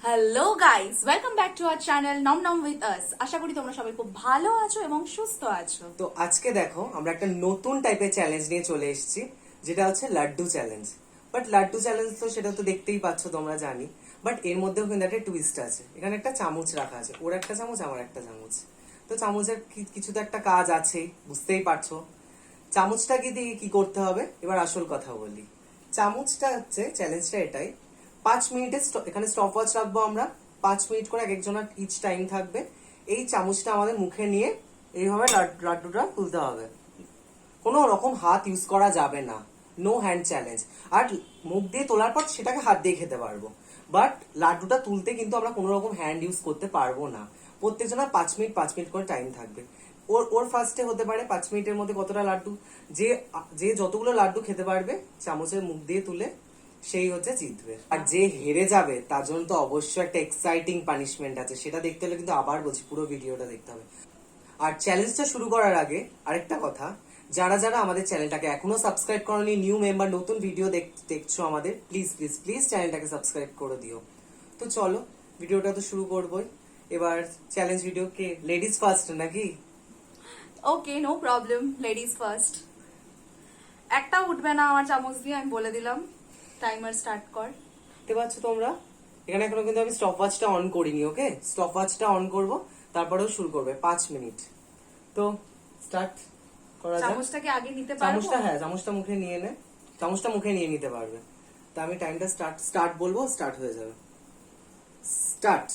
Hello guys, welcome back to our channel নম নম with us. আশা করি তোমরা সবাই খুব ভালো আছো এবং সুস্থ আছো। তো আজকে দেখো আমরা একটা নতুন টাইপের চ্যালেঞ্জ নিয়ে চলে এসেছি, যেটা হচ্ছে laddu challenge. But laddu challenge তো সেটা তো দেখতেই পাচ্ছ, তোমরা জানি। বাট এর মধ্যেও কিন্তু একটা টুইস্ট আছে। এখানে একটা চামচ রাখা আছে, ওর একটা চামচ আমার একটা চামচ। তো চামচের কিছু তো একটা কাজ আছেই, বুঝতেই পারছো। চামচটাকে দিয়ে কি করতে হবে এবার আসল কথা বলি। চামচটা হচ্ছে চ্যালেঞ্জটা এটাই, 5 মিনিটে এখানে স্টপ ওয়াচ রাখবো আমরা। 5 মিনিট করে এক একজনের ইচ টাইম থাকবে। এই চামচটা আমাদের মুখে নিয়ে এইভাবে লাড্ডুটা তুলতে হবে। কোনো রকম হাত ইউজ করা যাবে না, নো হ্যান্ড চ্যালেঞ্জ। আর মুখ দিয়ে তোলার পর সেটাকে হাত দিয়ে খেতে পারবো, বাট লাড্ডুটা তুলতে কিন্তু আমরা কোনো রকম হ্যান্ড ইউজ করতে পারবো না। প্রত্যেকজনের 5 মিনিট করে টাইম থাকবে। ওর ওর ফার্স্টে হতে পারে 5 মিনিটের মধ্যে কতটা লাড্ডু, যে যে যতগুলো লাড্ডু খেতে পারবে চামচের মুখ দিয়ে তুলে, সেই হচ্ছে জিতবে। আর যে হেরে যাবে তার জন্য তো অবশ্যই একটা এক্সাইটিং পানিশমেন্ট আছে, সেটা দেখতে হলে কিন্তু আবার বলছি পুরো ভিডিওটা দেখতে হবে। আর চ্যালেঞ্জটা শুরু করার আগে আরেকটা কথা, যারা যারা আমাদের চ্যানেলটাকে এখনো সাবস্ক্রাইব করনি, নিউ মেম্বার, নতুন ভিডিও দেখছো আমাদের, প্লিজ প্লিজ প্লিজ চ্যানেলটাকে সাবস্ক্রাইব করে দিও। তো চলো, ভিডিওটা তো শুরু করবোই। এবার চ্যালেঞ্জ ভিডিও কে, লেডিস ফার্স্ট নাকি? ওকে, নো প্রবলেম, লেডিজ ফার্স্ট। একটা উঠবে না আমার চামচ দিয়ে, আমি বলে দিলাম। টাইমার স্টার্ট কর। দেখতে পাচ্ছ তোমরা, এখানে এখনো কিন্তু আমি স্টপ ওয়াচটা অন করিনি। ওকে, স্টপ ওয়াচটা অন করব, তারপরেও শুরু করবে 5 মিনিট। তো স্টার্ট করা যাক। চামচটাকে আগে নিতে পারবো? চামচটা, হ্যাঁ, চামচটা মুখে নিয়ে নে। চামচটা মুখে নিয়ে নিতে পারবে। তো আমি টাইমটা স্টার্ট স্টার্ট বলবো, স্টার্ট হয়ে যাবে। স্টার্ট।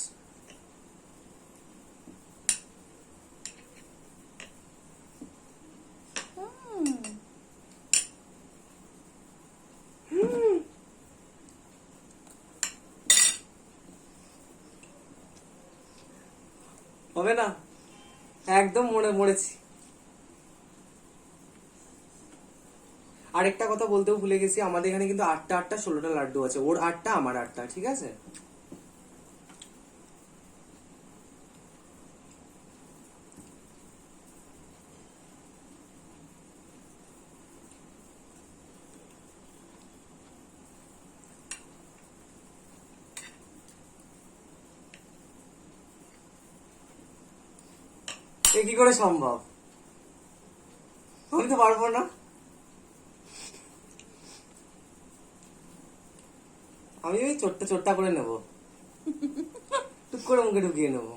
হবে না, একদম মরেছি। আরেকটা কথা বলতেও ভুলে গেছি, আমাদের এখানে কিন্তু 8টা 8টা 16টা লাড্ডু আছে। ওর 8টা আমার 8টা, ঠিক আছে? এ কি করে সম্ভব? আমি তো পারবো না। আমি ওই চোট্টা চোট্টা করে নেবো, টুক করে মুখে ঢুকিয়ে নেবো।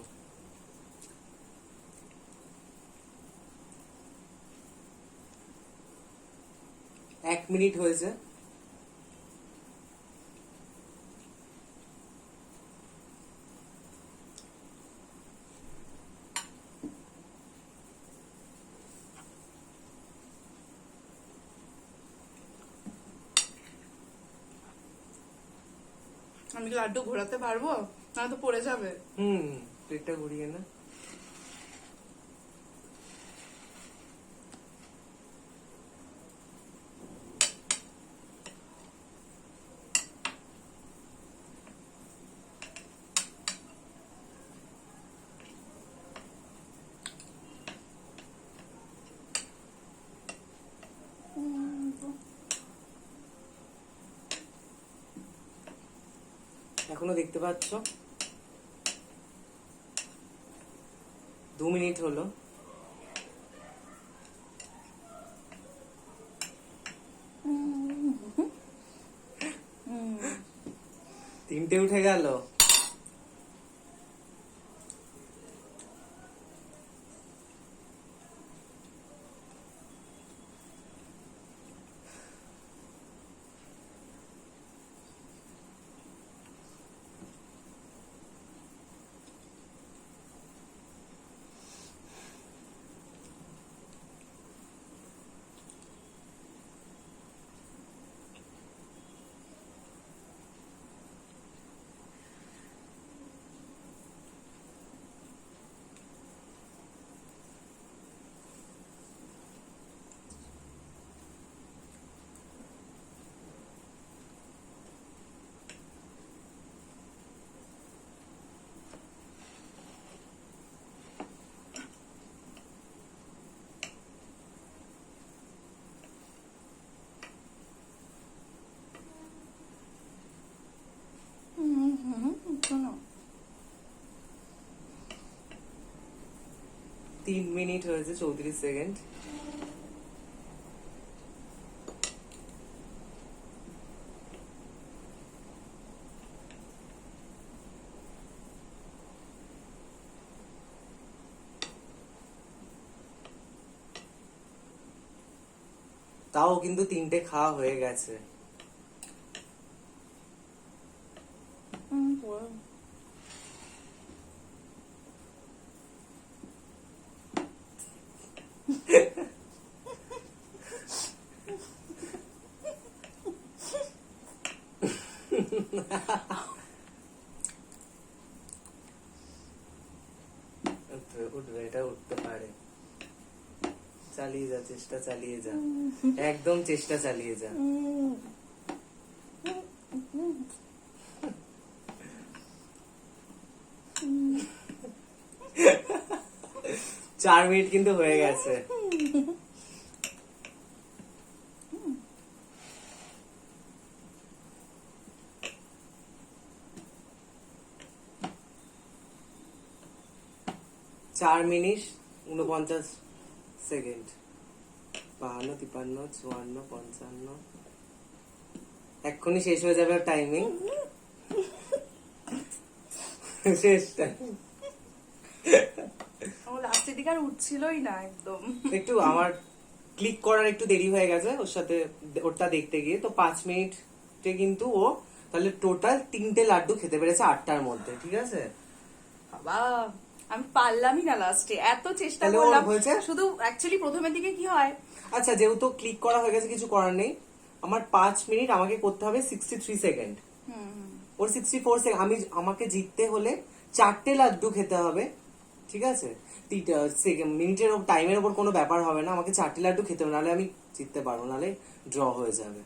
1 মিনিট হয়েছে। আমি কি লাড্ডু ঘোরাতে পারবো? না তো পড়ে যাবে। প্লেটটা ঘুরিয়ে না। এখনো দেখতে পাচ্ছ 2 মিনিট হলো। তিনটে উঠে গেল। 3 মিনিট হয়েছে 34 সেকেন্ড। তাও কিন্তু 3টে খাওয়া হয়ে গেছে। উঠবে, এটা উঠতে পারে। চালিয়ে যা, চেষ্টা চালিয়ে যা, একদম চেষ্টা চালিয়ে যা। 4 মিনিট কিন্তু হয়ে গেছে। চার মিনিট 49 সেকেন্ড। 52, 53, 54, 55। এক্ষুনি শেষ হয়ে যাবে টাইমিং। শেষ টাইম। আমার লাস্টের দিকে আর উঠছিলই না একদম। একটু আমার ক্লিক করার একটু দেরি হয়ে গেছে ওর সাথে, ওটা দেখতে গিয়ে। তো 5 মিনিটে কিন্তু ও তাহলে টোটাল 3টে লাড্ডু খেতে পেরেছে 8টার মধ্যে, ঠিক আছে? বাবা আমি পারলামই না লাস্টে, এত চেষ্টা তাহলে ওর করলাম। হয়েছে? শুধু অ্যাকচুয়ালি প্রথমের দিকে কি হয়, আচ্ছা, যেহেতু ক্লিক করা হয়ে গেছে কিছু করার নেই। আমার 5 মিনিট, আমাকে করতে হবে 63 সেকেন্ড। ওর 64 সেকেন্ড। আমাকে জিততে হলে 4টে লাড্ডু খেতে হবে, ঠিক আছে? মিনিটের টাইমের ওপর কোনো ব্যাপার হবে না, আমাকে 4টে লাড্ডু খেতে হবে, নাহলে আমি জিততে পারবো, নাহলে ড্র হয়ে যাবে,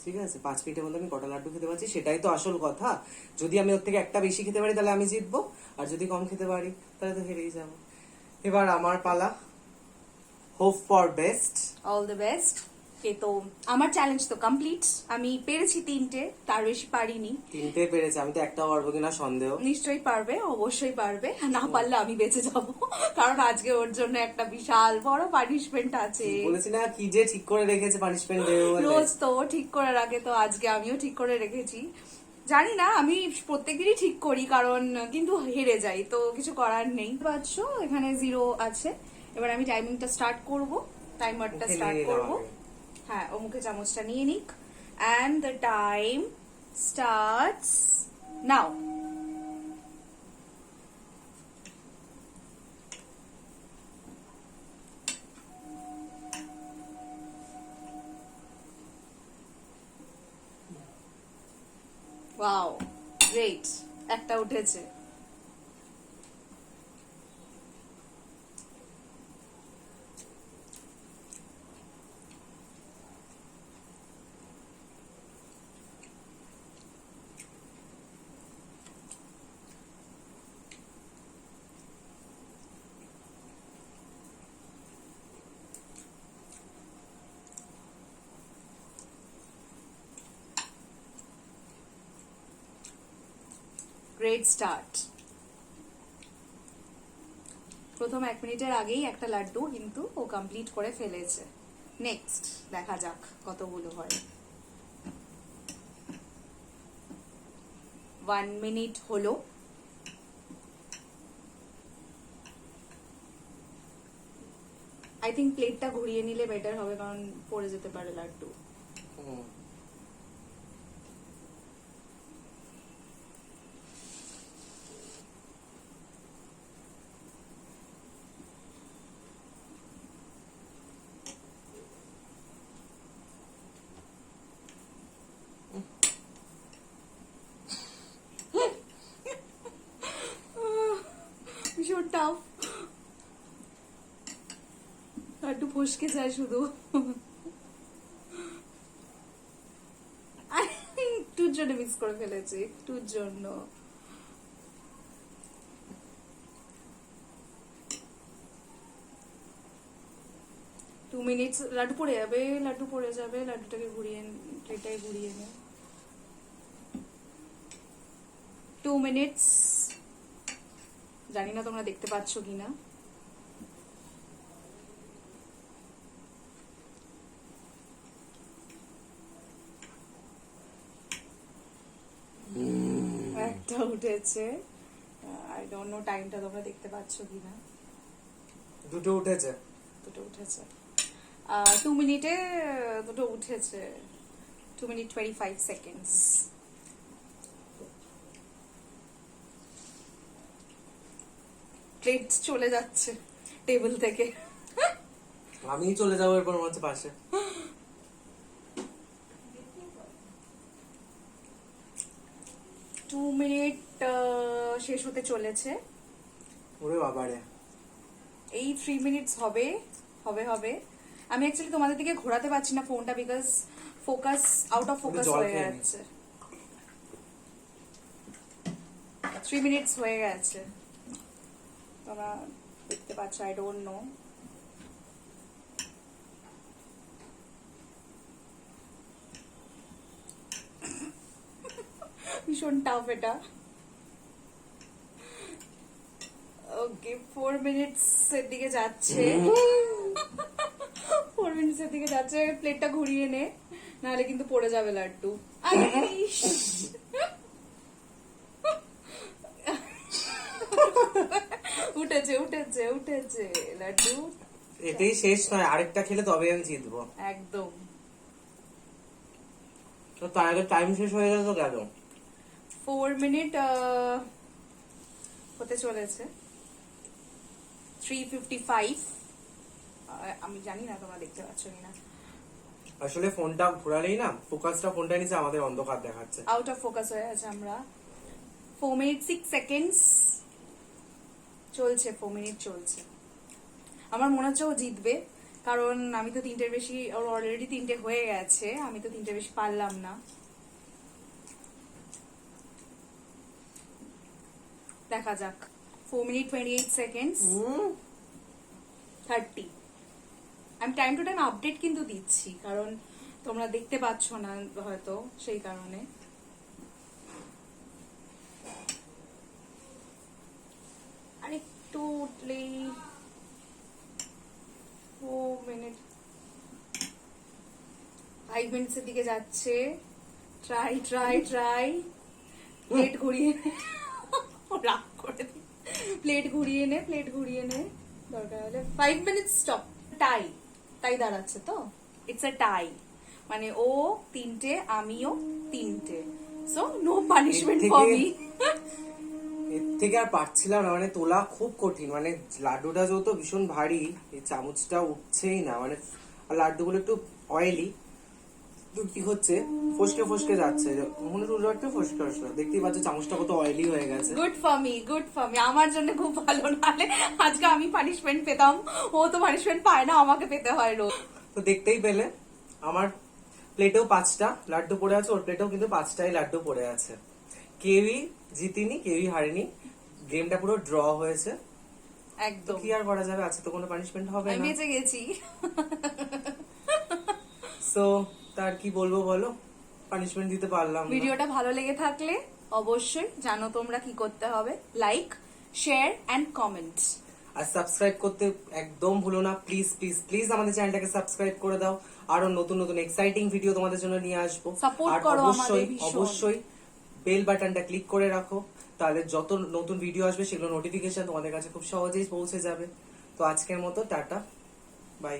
ঠিক আছে? 5 মিনিটের মধ্যে আমি কটা লাড্ডু খেতে পারছি সেটাই তো আসল কথা। যদি আমি ওর থেকে একটা বেশি খেতে পারি তাহলে আমি জিতবো, আর যদি কম খেতে পারি তাহলে তো হেরেই যাবো। এবার আমার পালা। Hope for best. All the best. তো আমার চ্যালেঞ্জ তো কমপ্লিট, আমি পেরেছি 3টে, তার বেশি পারিনি। 3টে পেরেছে, আমি তো একটা পারবো কিনা সন্দেহ। নিশ্চয়ই পারবে, অবশ্যই পারবে, না পারলে আমি বেঁচে যাব, কারণ আজকে ওর জন্য একটা বিশাল বড় পানিশমেন্ট আছে। বলেছি না কি যে ঠিক করে রেখেছে পানিশমেন্ট দেবে বলে। রোজ তো ও ঠিক করে রাখে, তো আজকে আমিও ঠিক করে রেখেছি। জানি না, আমি প্রত্যেকদিনই ঠিক করি, কারণ কিন্তু হেরে যাই, তো কিছু করার নেই। পাচ্ছ এখানে 0 আছে। এবার আমি টাইমিংটা স্টার্ট করব, টাইমারটা মুখে স্টার্ট নিয়ে করব। নাও আগে। হ্যাঁ, ও মুখে চামচটা নিয়ে নিক। And the time starts now. Wow, great, একটা উঠেছে। Great start. প্রথম 1 মিনিটের আগেই একটা লাড্ডু কিন্তু ও কমপ্লিট করে ফেলেছে। নেক্সট দেখা যাক কতগুলো হয়। 1 মিনিট হলো। আই থিঙ্ক প্লেটটা ঘুরিয়ে নিলে বেটার হবে, কারণ পড়ে যেতে পারে লাড্ডু। ভীষণ টাফ, লাড্ডু ফসকে যায় শুধু। একটুর জন্য মিস করে ফেলেছি, একটুর জন্য। Two minutes. লাড্ডু পড়ে যাবে, লাড্ডু পড়ে যাবে, লাড্ডুটাকে ঘুরিয়ে, এটাই ঘুরিয়ে নে। 2 মিনিটস। জানি না তোমরা দেখতে পাচ্ছ কিনা। উঠেছে। আই ডোন্ট নো টাইমটা তোমরা দেখতে পাচ্ছ কিনা। দুটো উঠেছে। দুটো উঠেছে 2 মিনিটে, দুটো উঠেছে 2 মিনিট 25 সেকেন্ডস। প্লেট চলে যাচ্ছে টেবিল থেকে। আমি চলে যাবো এরপর মনে হচ্ছে পাশে। 2 মিনিট শেষ হতে চলেছে। ওরে বাবারে, এই 3 মিনিটস হবে হবে হবে। আমি অ্যাকচুয়ালি তোমাদের দিকে ঘোরাতে পারছি না ফোনটা, because focus out of focus জল হয়ে খেয়ে নি। যাচ্ছে। 3 মিনিটস হয়ে গেছে, তোমরা দেখতে পাচ্ছ। I don't know. ভীষণ টাফ এটা। ওকে 4 মিনিটস এর দিকে যাচ্ছে। 4 মিনিটস এর দিকে যাচ্ছে। প্লেটটা ঘুরিয়ে নে, নাহলে কিন্তু পড়ে যাবে লাড্ডু। আইস! উঠেছে উঠেছে উঠেছে লাড্ডু। এটাই শেষ নয়, আরেকটা খেলে তবে আমি জিতবো। একদম। তো তার আগে টাইম শেষ হয়ে গেল তো কেন? 4 মিনিট হতে চলেছে। 3:55। আমি জানি না তোমরা দেখতে পাচ্ছ কিনা। আসলে ফোনটা ঘোরালেই না ফোকাসটা ফোনটা নিচে আমাদের অন্ধকার দেখাচ্ছে। আউট অফ ফোকাস হয়ে আছে আমরা। 4 মিনিট 6 সেকেন্ডস চলছে। 4 মিনিট চলছে। আমার মনে হচ্ছে ও জিতবে, কারণ আমি তো 3টের বেশি, ওর অলরেডি 3টে হয়ে গেছে, আমি তো 3টে বেশি পারলাম না। দেখা যাক। 4 মিনিট 28 সেকেন্ডস 30। আমি টাইম টু টাইম আপডেট কিন্তু দিচ্ছি, কারণ তোমরা দেখতে পাচ্ছ না হয়তো, সেই কারণে। আরেকটু উঠলেই 4 মিনিট 5 মিনিটসের দিকে যাচ্ছে। Try try try. প্লেট ঘুরিয়ে নে। রাগ করে দি। প্লেট ঘুরিয়ে নে, প্লেট ঘুরিয়ে নে, দরকার হলে। 5 মিনিটস স্টপ। টাই তাই দাঁড়াচ্ছে তো, ইটস এ টাই, মানে ও 3টে আমিও 3টে, so no punishment for me. এর থেকে আর পারছিলাম না, মানে তোলা খুব কঠিন, মানে লাড্ডুটা যেহেতু ভীষণ ভারী, এই চামচটা উঠছেই না, মানে আর লাড্ডুগুলো একটু অয়েলি, তো কি হচ্ছে ফসকে ফসকে যাচ্ছে, মনে হচ্ছে উল্টো ফসকে ফসকে, দেখতেই পাচ্ছ চামচটা কত অয়েলি হয়ে গেছে। Good for me, good for me. আমার জন্য খুব ভালো, নাহলে আজকে আমি পানিশমেন্ট পেতাম। ও তো পানিশমেন্ট পায় না, আমাকে পেতে হয় রোজ। তো দেখতেই পেলে আমার প্লেটেও 5টা লাড্ডু পড়ে আছে, ওর প্লেটেও কিন্তু 5টাই লাড্ডু পড়ে আছে। কেউই জিতিনি, কেউই হারেনি, গেমটা পুরো ড্র হয়েছে। একদম। কি আর করা যাবে, আজকে তো কোনো পানিশমেন্ট হবে আমি না। বেঁচে গেছি। সো তার কি বলবো বলো, পানিশমেন্ট দিতে পারলাম না। ভিডিওটা ভালো লেগে থাকলে অবশ্যই জানো তোমরা কি করতে হবে, লাইক, শেয়ার এন্ড কমেন্ট। আর সাবস্ক্রাইব করতে একদম ভুলো না, প্লিজ প্লিজ প্লিজ আমাদের চ্যানেলটাকে সাবস্ক্রাইব করে দাও। আরো নতুন নতুন এক্সাইটিং ভিডিও তোমাদের জন্য নিয়ে আসবো। Support আর করো অবশ্যই আমাদের ভীষণ। অবশ্যই বেল বাটনটা ক্লিক করে রাখো, তাহলে যত নতুন ভিডিও আসবে সেগুলো নোটিফিকেশন তোমাদের কাছে খুব সহজেই পৌঁছে যাবে। তো আজকের মতো টাটা, বাই।